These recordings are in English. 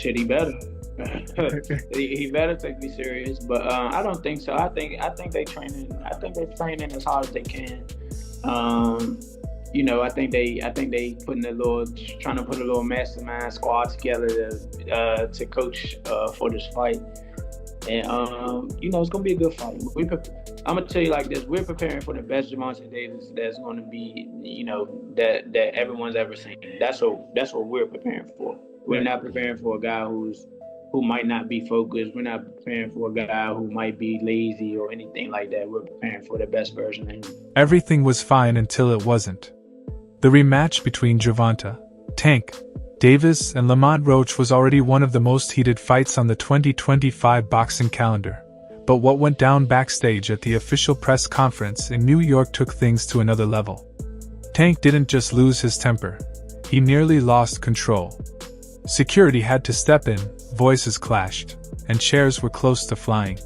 shit, he better. He better take me serious, but I don't think so. I think they training. I think they're training as hard as they can. Um, I think they putting a little, trying to put a little mastermind squad together to coach for this fight. And it's gonna be a good fight. I'm gonna tell you like this: we're preparing for the best Gervonta Davis that's gonna be, that everyone's ever seen. That's what we're preparing for. We're not preparing for a guy who might not be focused. We're not preparing for a guy who might be lazy or anything like that. We're preparing for the best version of him. Everything was fine until it wasn't. The rematch between Gervonta, Tank Davis and Lamont Roach was already one of the most heated fights on the 2025 boxing calendar. But what went down backstage at the official press conference in New York took things to another level. Tank didn't just lose his temper, he nearly lost control. Security had to step in, voices clashed, and chairs were close to flying.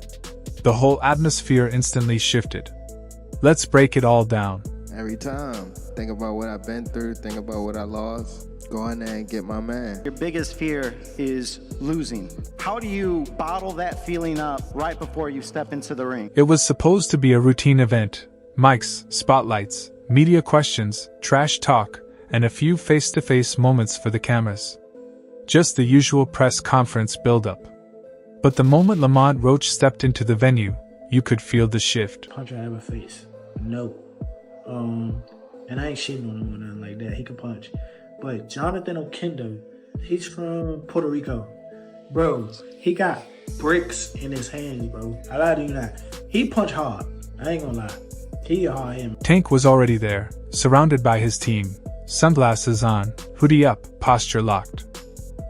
The whole atmosphere instantly shifted. Let's break it all down. Every time, think about what I've been through, think about what I lost. Go in there and get my man. Your biggest fear is losing. How do you bottle that feeling up right before you step into the ring? It was supposed to be a routine event. Mics, spotlights, media questions, trash talk, and a few face-to-face moments for the cameras. Just the usual press conference build-up. But the moment Lamont Roach stepped into the venue, you could feel the shift. Punch her in my face. No. And I ain't shitting on him or nothing like that. He can punch. But Jonathan Okendo, he's from Puerto Rico. Bro, he got bricks in his hands, bro. I lie to you not. He punch hard. I ain't gonna lie. He a hard him. Tank was already there, surrounded by his team. Sunglasses on, hoodie up, posture locked.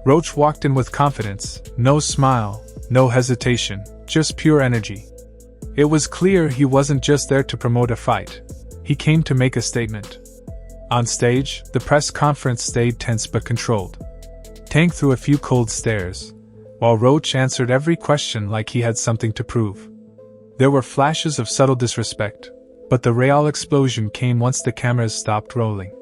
Roach walked in with confidence, no smile, no hesitation, just pure energy. It was clear he wasn't just there to promote a fight. He came to make a statement. On stage, the press conference stayed tense but controlled. Tank threw a few cold stares, while Roach answered every question like he had something to prove. There were flashes of subtle disrespect, but the real explosion came once the cameras stopped rolling.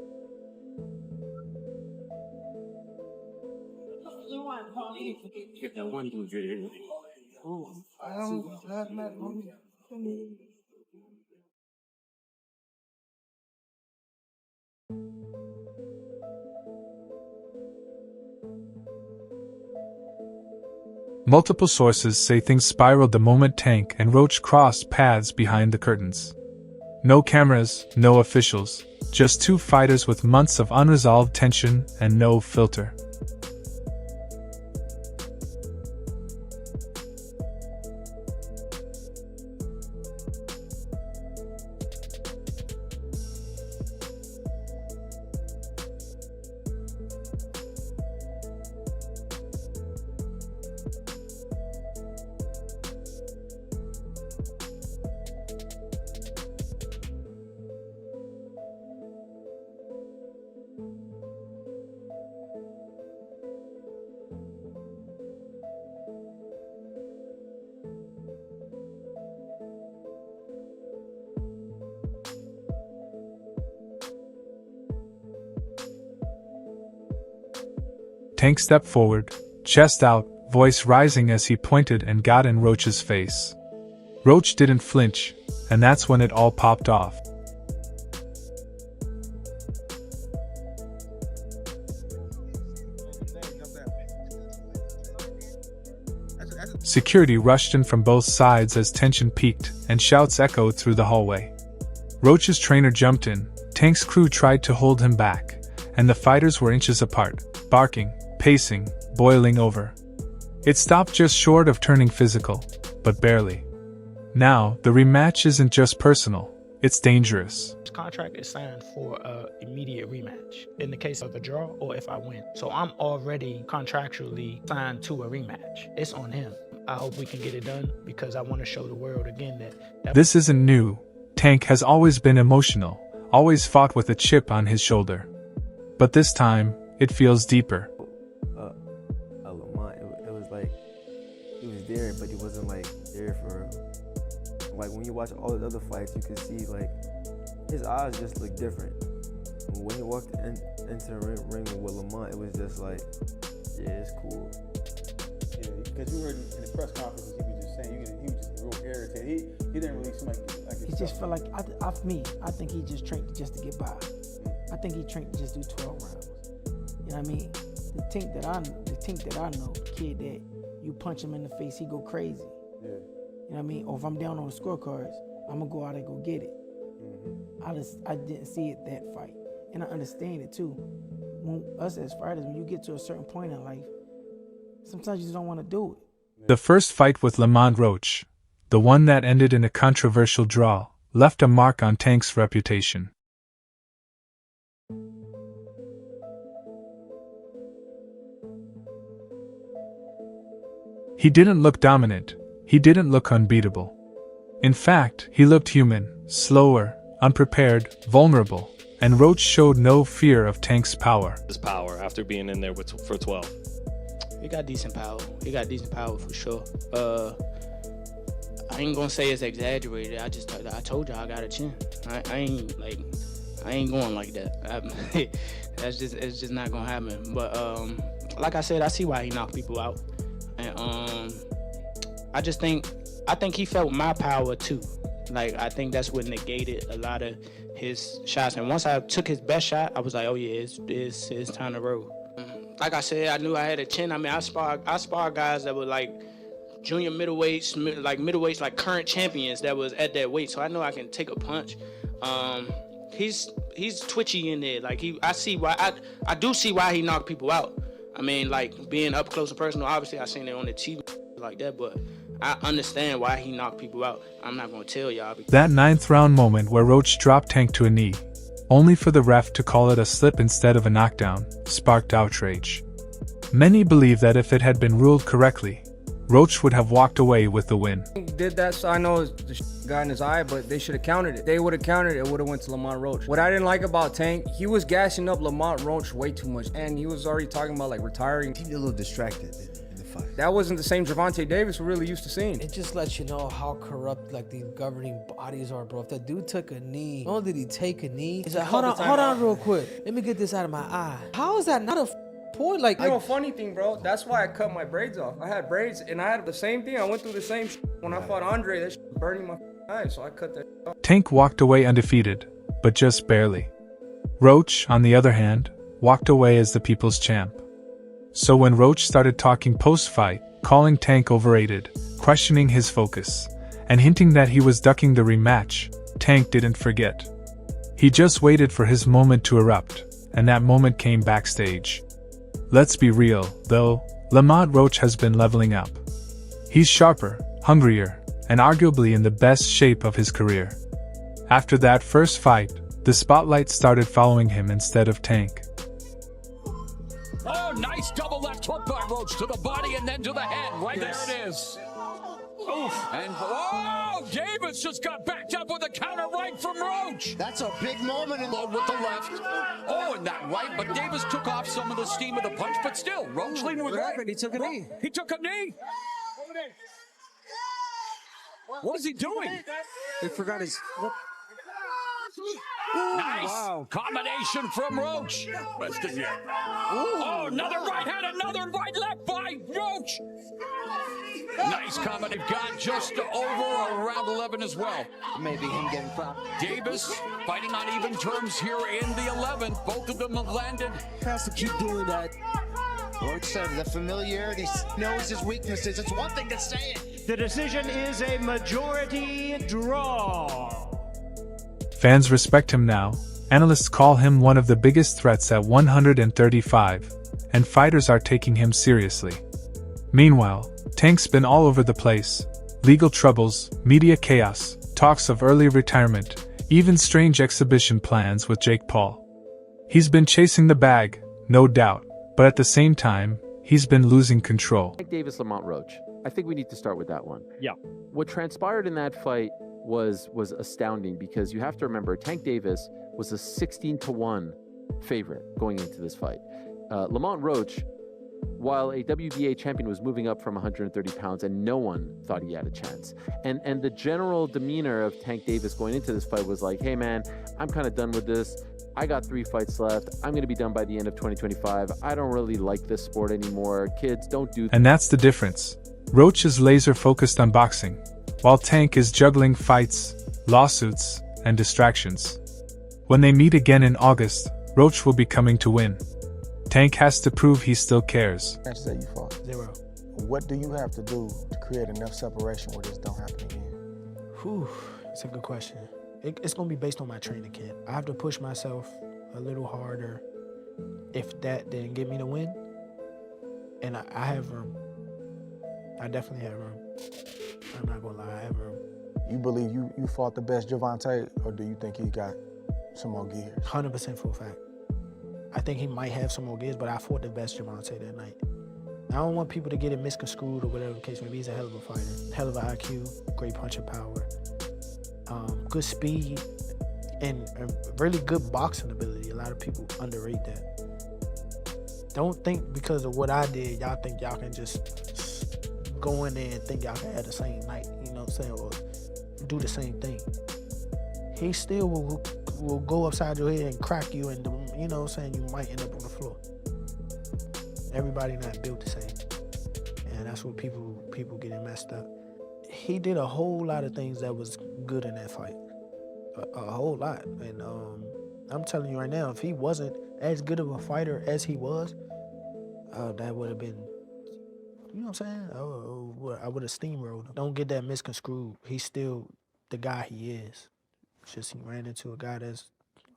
Multiple sources say things spiraled the moment Tank and Roach crossed paths behind the curtains. No cameras, no officials, just two fighters with months of unresolved tension and no filter. Tank stepped forward, chest out, voice rising as he pointed and got in Roach's face. Roach didn't flinch, and that's when it all popped off. Security rushed in from both sides as tension peaked, and shouts echoed through the hallway. Roach's trainer jumped in, Tank's crew tried to hold him back, and the fighters were inches apart, barking, pacing, boiling over. It stopped just short of turning physical, but barely. Now, the rematch isn't just personal, it's dangerous. This contract is signed for an immediate rematch in the case of a draw or if I win. So I'm already contractually signed to a rematch. It's on him. I hope we can get it done because I want to show the world again that this isn't new. Tank has always been emotional, always fought with a chip on his shoulder. But this time, it feels deeper. Lamont, it was like, he was there, but he wasn't like there for, like when you watch all the other fights, you can see like, his eyes just look different. When he walked into the ring with Lamont, it was just like, yeah, it's cool. Yeah, because you heard in the press conferences, he was just saying, he was just real irritated. He didn't really seem like He just felt like, I think he just trained just to get by. I think he trained to just do 12 rounds. You know what I mean? The Tink that I know, the kid that you punch him in the face, he go crazy. Yeah. You know what I mean? Or if I'm down on the scorecards, I'm gonna go out and go get it. I didn't see it that fight. And I understand it too. When us as fighters, when you get to a certain point in life, sometimes you just don't want to do it. The first fight with Lamont Roach, the one that ended in a controversial draw, left a mark on Tank's reputation. He didn't look dominant. He didn't look unbeatable. In fact, he looked human, slower, unprepared, vulnerable, and Roach showed no fear of Tank's power. His power after being in there for 12. He got decent power. He got decent power for sure. I ain't gonna say it's exaggerated. I told y'all I got a chin. I ain't going like that. It's just not gonna happen. But like I said, I see why he knocked people out, and I think he felt my power too. Like, I think that's what negated a lot of his shots. And once I took his best shot, I was like, oh yeah, it's time to roll. Like I said, I knew I had a chin. I mean, I spar guys that were like junior middleweights, like current champions that was at that weight. So I know I can take a punch. He's twitchy in there. Like, I do see why he knocked people out. I mean, like, being up close and personal, obviously I seen it on the TV like that, but I understand why he knocked people out. I'm not going to tell y'all. That 9th round moment where Roach dropped Tank to a knee, only for the ref to call it a slip instead of a knockdown, sparked outrage. Many believe that if it had been ruled correctly, Roach would have walked away with the win. Did that, so I know the got in his eye, but they should have countered it. They would have countered it, would have went to Lamont Roach. What I didn't like about Tank, he was gassing up Lamont Roach way too much, and he was already talking about like retiring. He seemed a little distracted in the fight. That wasn't the same Gervonta Davis we're really used to seeing. It just lets you know how corrupt like these governing bodies are, bro. If that dude took a knee, not only did he take a knee, he's like, hold on real quick. Let me get this out of my eye. How is that not a point? Like, you know, funny thing, bro, that's why I cut my braids off. I had braids and I had the same thing. I went through the same when I fought Andre. That was burning my eyes, so I cut that off. Tank walked away undefeated, but just barely. Roach, on the other hand, walked away as the people's champ. So when Roach started talking post-fight, calling Tank overrated, questioning his focus, and hinting that he was ducking the rematch, Tank didn't forget. He just waited for his moment to erupt, and that moment came backstage. Let's be real, though, Lamont Roach has been leveling up. He's sharper, hungrier, and arguably in the best shape of his career. After that first fight, the spotlight started following him instead of Tank. Oh, nice double left hook by Roach to the body and then to the head. Right there it is. Oof. And Davis just got backed up with a counter right from Roach. That's a big moment in Load with the left. Oh, and that right, but Davis took off some of the steam of the punch, but still, Roach leading with right. He took a knee. He took a knee. What is he doing? He forgot his... Nice combination from Roach. Rest of you. Oh, another right hand, another right left by Roach. Nice combination. Got just over around 11 as well. Maybe him getting popped. Davis fighting on even terms here in the 11th. Both of them have landed. Has to keep doing that. Roach said the familiarity, knows his weaknesses. It's one thing to say it. The decision is a majority draw. Fans respect him now, analysts call him one of the biggest threats at 135, and fighters are taking him seriously. Meanwhile, Tank's been all over the place. Legal troubles, media chaos, talks of early retirement, even strange exhibition plans with Jake Paul. He's been chasing the bag, no doubt, but at the same time, he's been losing control. Tank Davis, Lamont Roach. I think we need to start with that one. Yeah. What transpired in that fight was astounding, because you have to remember Tank Davis was a 16-1 favorite going into this fight. Lamont Roach while a WBA champion was moving up from 130 pounds and no one thought he had a chance. And the general demeanor of Tank Davis going into this fight was like, hey man, I'm kind of done with this. I got 3 fights left. I'm going to be done by the end of 2025. I don't really like this sport anymore. Kids, don't do. And that's the difference. Roach is laser focused on boxing, while Tank is juggling fights, lawsuits, and distractions. When they meet again in August, Roach will be coming to win. Tank has to prove he still cares. Matches that you fought. 0. What do you have to do to create enough separation where this don't happen again? Whew, it's a good question. It's going to be based on my training camp. I have to push myself a little harder if that didn't get me the win. And I have room. I definitely have room. I'm not going to lie, I have room. You believe you fought the best Gervonta, or do you think he got some more gears? 100% full fact. I think he might have some more gears, but I fought the best Gervonta that night. I don't want people to get it misconstrued or whatever the case may be. He's a hell of a fighter, hell of an IQ, great punching power, good speed, and really good boxing ability. A lot of people underrate that. Don't think because of what I did, y'all think y'all can just go in there and think y'all can have the same night, you know what I'm saying, or do the same thing. He still will go upside your head and crack you, and you know what I'm saying, you might end up on the floor. Everybody not built the same, and that's what people getting messed up. He did a whole lot of things that was good in that fight, a whole lot. And I'm telling you right now, if he wasn't as good of a fighter as he was, that would have been, you know what I'm saying? I would have steamrolled him. Don't get that misconstrued. He's still the guy he is. It's just he ran into a guy that's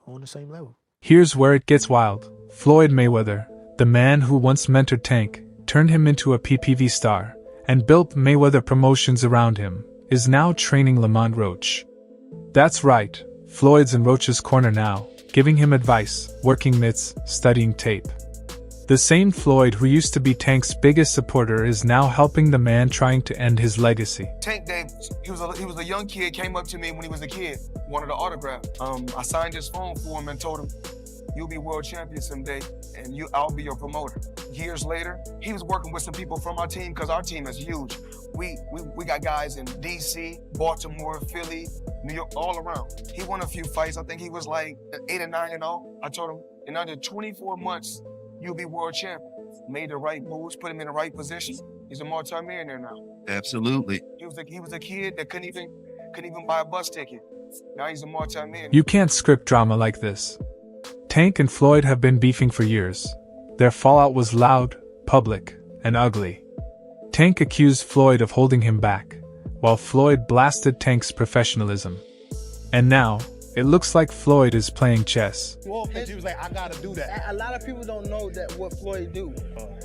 on the same level. Here's where it gets wild. Floyd Mayweather, the man who once mentored Tank, turned him into a PPV star, and built Mayweather Promotions around him, is now training Lamont Roach. That's right, Floyd's in Roach's corner now, giving him advice, working mitts, studying tape. The same Floyd who used to be Tank's biggest supporter is now helping the man trying to end his legacy. Tank Davis, he was a young kid, came up to me when he was a kid, wanted an autograph. I signed his phone for him and told him, you'll be world champion someday, and I'll be your promoter. Years later, he was working with some people from our team, because our team is huge. We got guys in DC, Baltimore, Philly, New York, all around. He won a few fights. I think he was like 8 or 9-0. I told him, in under 24 months, you'll be world champion. Made the right moves, put him in the right position. He's a multi-millionaire now. Absolutely. He was a kid that couldn't even buy a bus ticket. Now he's a multi-millionaire. You can't script drama like this. Tank and Floyd have been beefing for years. Their fallout was loud, public, and ugly. Tank accused Floyd of holding him back, while Floyd blasted Tank's professionalism. And now, it looks like Floyd is playing chess. Well, he was like, I gotta do that. A lot of people don't know that what Floyd do.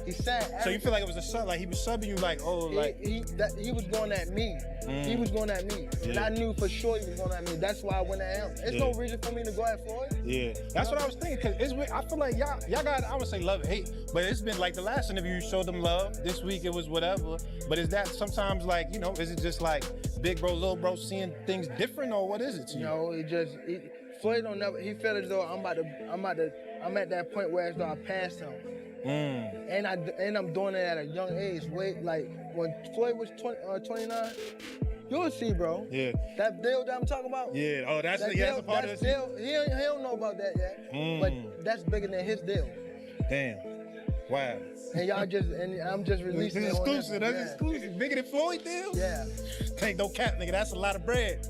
He said. So you feel like it was a sub, like he was subbing you, like, oh, like he was going at me. He was going at me, and I knew for sure he was going at me. That's why I went at him. There's no reason for me to go at Floyd. Yeah, that's what I was thinking. Cause I feel like y'all got, I would say love and hate, but it's been like the last interview you showed them love. This week it was whatever. But is that sometimes like, you know, is it just like big bro, little bro seeing things different, or what is it to you? No, Floyd don't never. He felt as though I'm at that point where as though I passed him. And I'm doing it at a young age. Wait, like when Floyd was 29, you'll see, bro. Yeah. That deal that I'm talking about. Yeah. Oh, that's a part of the deal. He don't know about that yet. But that's bigger than his deal. Damn. Wow. And I'm just releasing it. Exclusive. That's exclusive. Bigger than Floyd deal. Yeah. Tank don't cap, nigga. That's a lot of bread.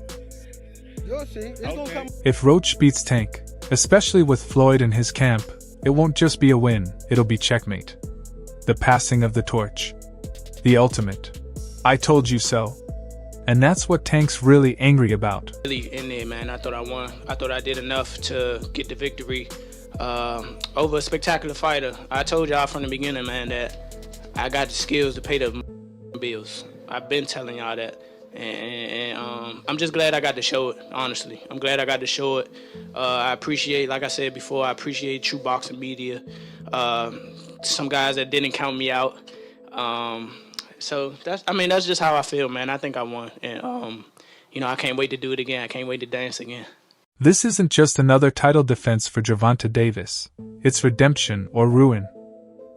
You'll see. It's gonna come. If Roach beats Tank, especially with Floyd in his camp, it won't just be a win, it'll be checkmate. The passing of the torch. The ultimate. I told you so. And that's what Tank's really angry about. Really in there, man. I thought I won. I thought I did enough to get the victory over a spectacular fighter. I told y'all from the beginning, man, that I got the skills to pay the bills. I've been telling y'all that. And I'm just glad I got to show it, honestly. I'm glad I got to show it. I appreciate, like I said before, I appreciate True Boxing Media. Some guys that didn't count me out. So that's just how I feel, man. I think I won. And, I can't wait to do it again. I can't wait to dance again. This isn't just another title defense for Gervonta Davis. It's redemption or ruin.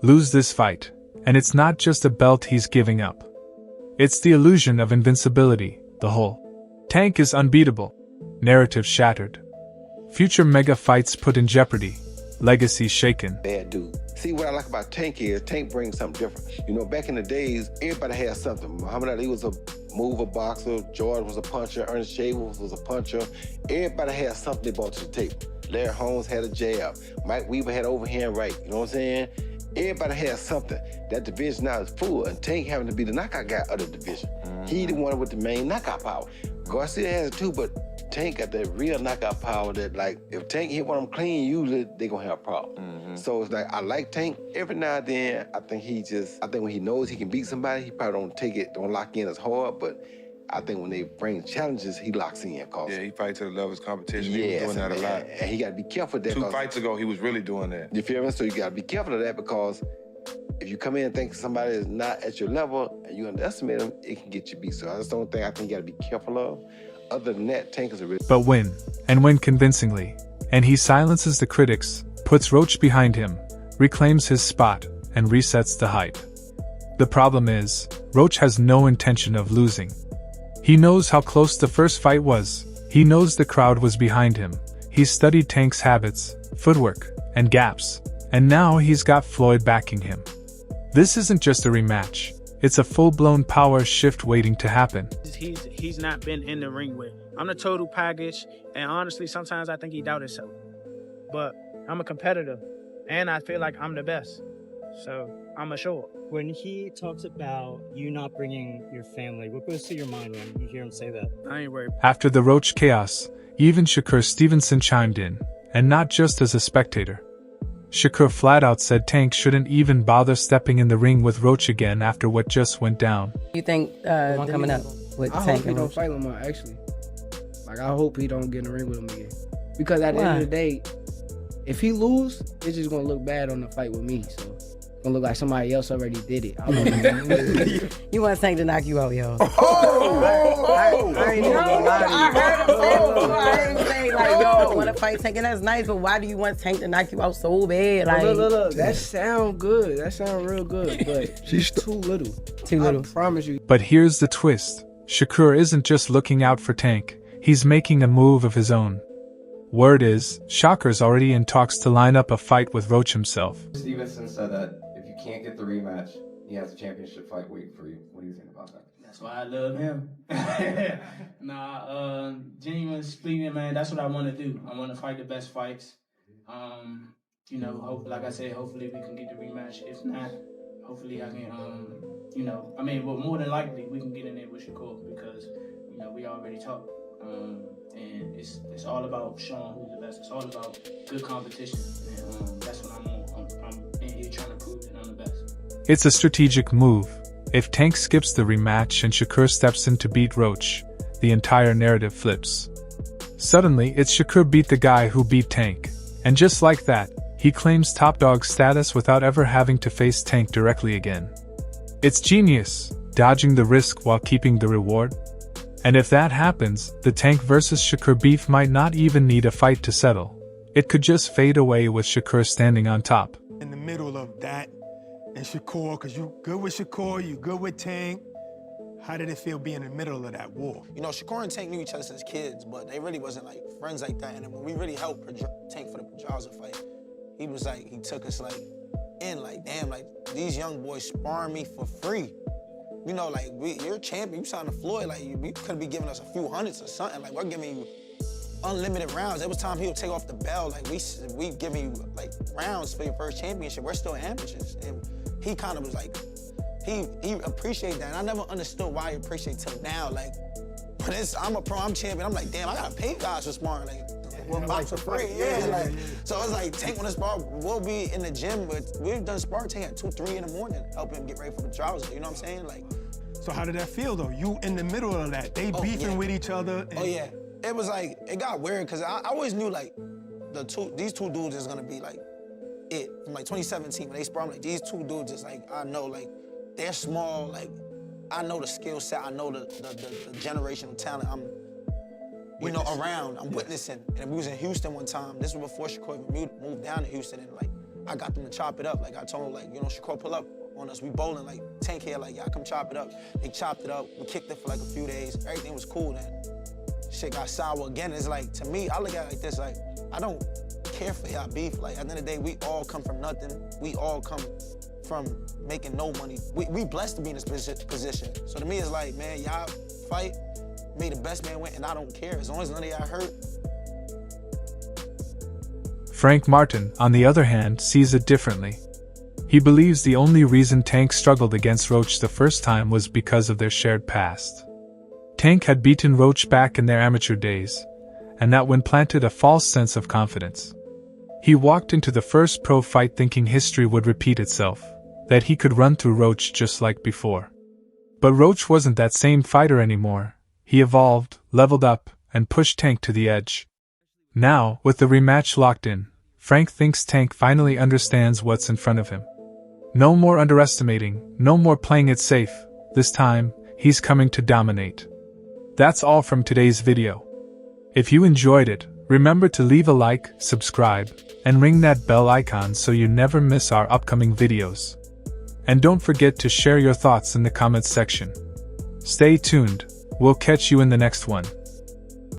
Lose this fight, And it's not just a belt he's giving up. It's the illusion of invincibility, the whole. Tank is unbeatable. Narrative shattered. Future mega fights put in jeopardy. Legacy shaken. Bad dude. See, what I like about Tank is Tank brings something different. You know, back in the days, everybody had something. Muhammad Ali was a mover boxer, George was a puncher, Ernest Shavers was a puncher. Everybody had something they brought to the table. Larry Holmes had a jab. Mike Weaver had overhand right. You know what I'm saying? Everybody has something. That division now is full, and Tank having to be the knockout guy of the division. He the one with the main knockout power. Garcia has it too, but Tank got that real knockout power that, like, if Tank hit one of them clean, usually they gonna have a problem. So it's like, I like Tank. Every now and then, I think when he knows he can beat somebody, he probably don't lock in as hard, but I think when they bring challenges, he locks in. Yeah, he fights to the level of his competition. Yes, He was doing that a lot. and he gotta be careful of that. 2 fights ago, he was really doing that. You feel me? So you gotta be careful of that, because if you come in and think somebody is not at your level and you underestimate them, it can get you beat. So I just don't think, I think you gotta be careful of. Other than that, Tank is a really... But win, and win convincingly. And he silences the critics, puts Roach behind him, reclaims his spot, and resets the hype. The problem is, Roach has no intention of losing. He knows how close the first fight was. He knows the crowd was behind him. He's studied Tank's habits, footwork, and gaps. And now he's got Floyd backing him. This isn't just a rematch. It's a full-blown power shift waiting to happen. He's not been in the ring with. I'm the total package, and honestly, sometimes I think he doubts himself. But I'm a competitor, and I feel like I'm the best. So I'm assured. When he talks about you not bringing your family, what goes through your mind when you hear him say that? I ain't worried. After the Roach chaos, even Shakur Stevenson chimed in, and not just as a spectator. Shakur flat out said Tank shouldn't even bother stepping in the ring with Roach again after what just went down. You think one coming up with I Tank hope he and don't Roach? fight Lamont, actually. Like, I hope he don't get in the ring with him again. Because at the end of the day, if he lose, it's just gonna look bad on the fight with me. So it's gonna look like somebody else already did it. I You want Tank to knock you out, yo? I ain't even gonna lie to you. I heard him say, like, yo, I want to fight Tank, and that's nice, but why do you want Tank to knock you out so bad? Like, Look, that sound good. That sound real good, but she's too little. Too little. I promise you. But here's the twist. Shakur isn't just looking out for Tank, he's making a move of his own. Word is, Shakur's already in talks to line up a fight with Roach himself. Stevenson said that if you can't get the rematch, he has a championship fight waiting for you. What do you think about that? That's why I love him. Genuine speaking, man, that's what I want to do. I want to fight the best fights. Like I said, hopefully we can get the rematch. If not, hopefully I can, well, more than likely we can get in there with Shakur because, we already talked. And it's all about showing who's the best. It's all about good competition. And that's what I'm on. I'm in here trying to prove that I'm the best. It's a strategic move. If Tank skips the rematch and Shakur steps in to beat Roach, the entire narrative flips. Suddenly, it's Shakur beat the guy who beat Tank. And just like that, he claims top dog status without ever having to face Tank directly again. It's genius, dodging the risk while keeping the reward. And if that happens, the Tank versus Shakur beef might not even need a fight to settle. It could just fade away with Shakur standing on top. In the middle of that and Shakur, because you good with Shakur, you good with Tank. How did it feel being in the middle of that war? Shakur and Tank knew each other since kids, but they really wasn't like friends like that. And then when we really helped Tank for the Pedraza fight, he was like, he took us damn, these young boys sparring me for free. You're a champion, you signed to Floyd, you could be giving us a few hundreds or something. We're giving you unlimited rounds. There was time he would take off the bell, we giving you rounds for your first championship. We're still amateurs. And he kind of was he appreciated that. And I never understood why he appreciated till now. When I'm a pro, I'm champion, I'm like, damn, I gotta pay guys for sparring. For free, So it's Tank on the spar, we'll be in the gym, but we've done spar Tank at 2, 3 in the morning, helping him get ready for the Pedraza, you know what I'm saying? So how did that feel though? You in the middle of that, they beefing with each other. And... It was it got weird, because I always knew these two dudes is gonna be it. From 2017, when they spar, I'm these two dudes is I know they're small, I know the skill set, I know the generational talent around, I'm witnessing. And we was in Houston one time. This was before Shakur even moved down to Houston, and I got them to chop it up. I told him, Shakur, pull up on us. We bowling like Tank here, like, y'all come chop it up. They chopped it up. We kicked it for like a few days. Everything was cool then. Shit got sour again. It's like, to me, I look at it like this, like, I don't care for y'all beef. Like, at the end of the day, we all come from nothing. We all come from making no money. We blessed to be in this position. So to me, it's like, man, y'all fight, may the best man win, and I don't care. As long as none of y'all hurt. Frank Martin, on the other hand, sees it differently. He believes the only reason Tank struggled against Roach the first time was because of their shared past. Tank had beaten Roach back in their amateur days, and that one planted a false sense of confidence. He walked into the first pro fight thinking history would repeat itself, that he could run through Roach just like before. But Roach wasn't that same fighter anymore. He evolved, leveled up, and pushed Tank to the edge. Now, with the rematch locked in, Frank thinks Tank finally understands what's in front of him. No more underestimating, no more playing it safe. This time, he's coming to dominate. That's all from today's video. If you enjoyed it, remember to leave a like, subscribe, and ring that bell icon so you never miss our upcoming videos. And don't forget to share your thoughts in the comments section. Stay tuned, we'll catch you in the next one.